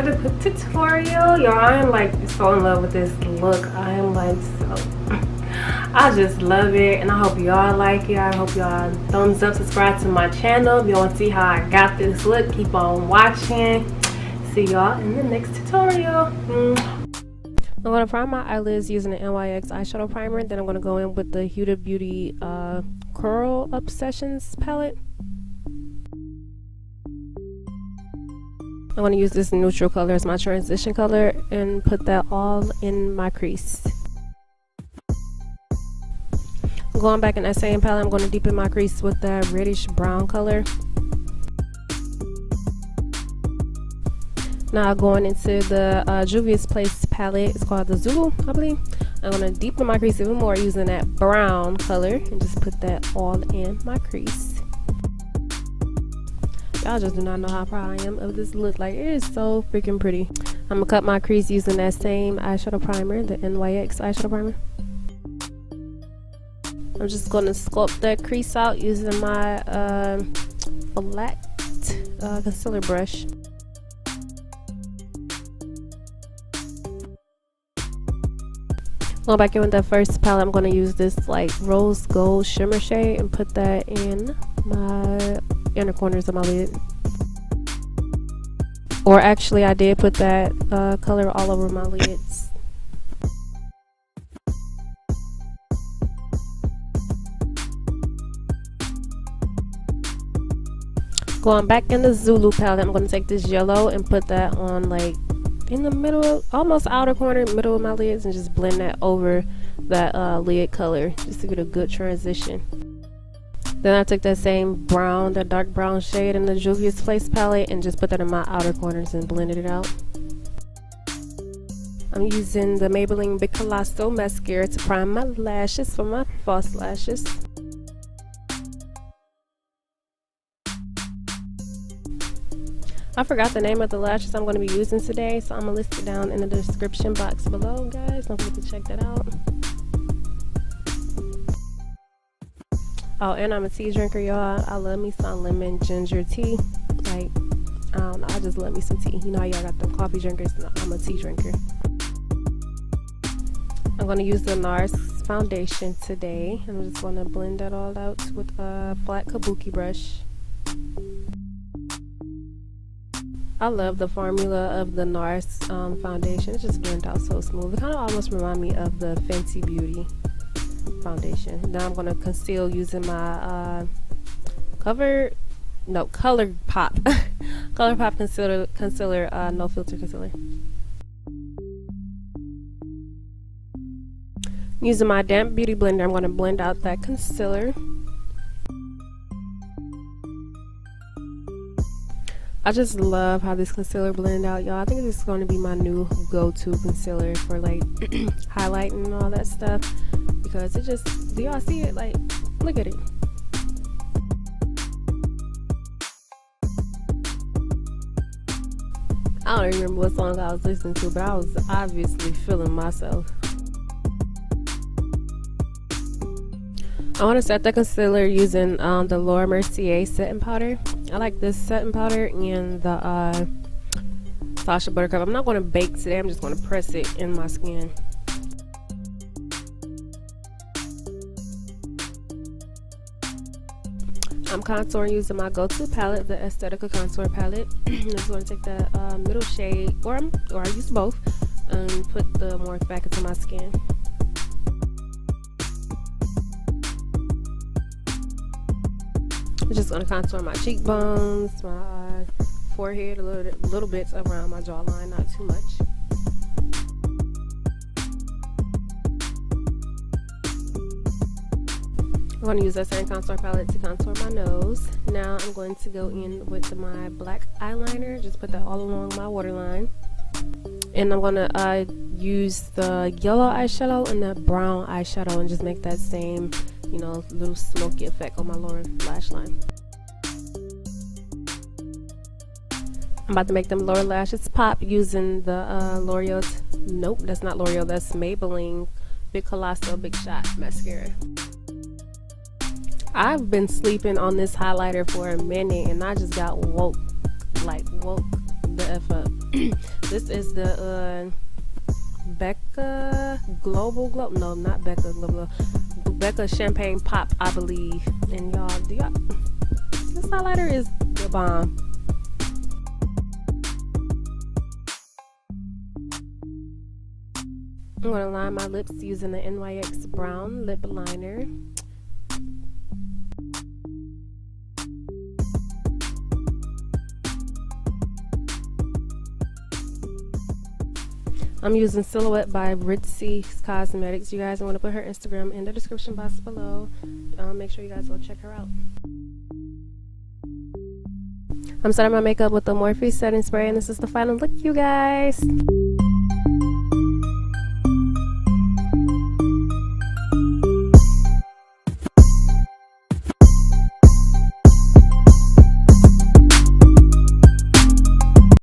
another quick tutorial. Y'all, I am like so in love with this look. I am like so I just love it, and I hope y'all like it. I hope y'all thumbs up, subscribe to my channel if you want to see how I got this look. Keep on watching. See y'all in the next tutorial. I'm going to prime my eyelids using the NYX eyeshadow primer. Then I'm going to go in with the Huda Beauty Curl Obsessions palette. I'm going to use this neutral color as my transition color and put that all in my crease. Going back in that same palette, I'm going to deepen my crease with that reddish brown color. Now going into the Juvia's Place palette, it's called the Zulu, I believe. I'm going to deepen my crease even more using that brown color and just put that all in my crease. Y'all just do not know how proud I am of this look. Like, it is so freaking pretty. I'm going to cut my crease using that same eyeshadow primer, the NYX eyeshadow primer. I'm just going to sculpt that crease out using my flat concealer brush. Going back in with that first palette, I'm going to use this like rose gold shimmer shade and put that in my inner corners of my lid. Or actually, I did put that color all over my lids. Going back in the Zulu palette, I'm going to take this yellow and put that on like in the middle, almost outer corner, middle of my lids, and just blend that over that lid color just to get a good transition. Then I took that same brown, that dark brown shade in the Juvia's Place palette and just put that in my outer corners and blended it out. I'm using the Maybelline BECCA mascara to prime my lashes for my false lashes. I forgot the name of the lashes I'm going to be using today, so I'm going to list it down in the description box below, guys. Don't forget to check that out. Oh, and I'm a tea drinker, y'all. I love me some lemon ginger tea. Like, I don't know, I just love me some tea. You know how y'all got them coffee drinkers? No, I'm a tea drinker. I'm going to use the NARS foundation today. I'm just going to blend that all out with a flat kabuki brush. I love the formula of the NARS foundation. It just blends out so smooth. It kind of almost reminds me of the Fenty Beauty foundation. Then I'm going to conceal using my Color Pop Color Pop concealer, no filter concealer. Using my damp beauty blender, I'm going to blend out that concealer. I just love how this concealer blended out, y'all. I think this is going to be my new go-to concealer for like highlighting and all that stuff, because it just, do y'all see it? Like, look at it. I don't even remember what song I was listening to, but I was obviously feeling myself. I want to set the concealer using the Laura Mercier setting powder. I like this setting powder and the Sacha Buttercup. I'm not going to bake today. I'm just going to press it in my skin. I'm contouring using my go-to palette, the AETHESTICA contour palette. I'm just going to take that middle shade, or I use both, and put the Morphe back into my skin. I'm just going to contour my cheekbones, my forehead, a little bit around my jawline, not too much. I'm going to use that same contour palette to contour my nose. Now I'm going to go in with my black eyeliner, just put that all along my waterline. And I'm going to use the yellow eyeshadow and the brown eyeshadow and just make that same, you know, little smoky effect on my lower lash line. I'm about to make them lower lashes pop using the L'Oreal, nope, that's not L'Oreal, that's Maybelline Big Colossal Big Shot Mascara. I've been sleeping on this highlighter for a minute and I just got woke the F up. This is the BECCA Global Glow. No, not BECCA Global. BECCA Champagne Pop, I believe. And y'all, this highlighter is the bomb. I'm gonna line my lips using the NYX Brown lip liner. I'm using Silhouette by Ritzy Cosmetics. You guys, I'm going to put her Instagram in the description box below. Make sure you guys go check her out. I'm starting my makeup with the Morphe setting spray, and this is the final look, you guys.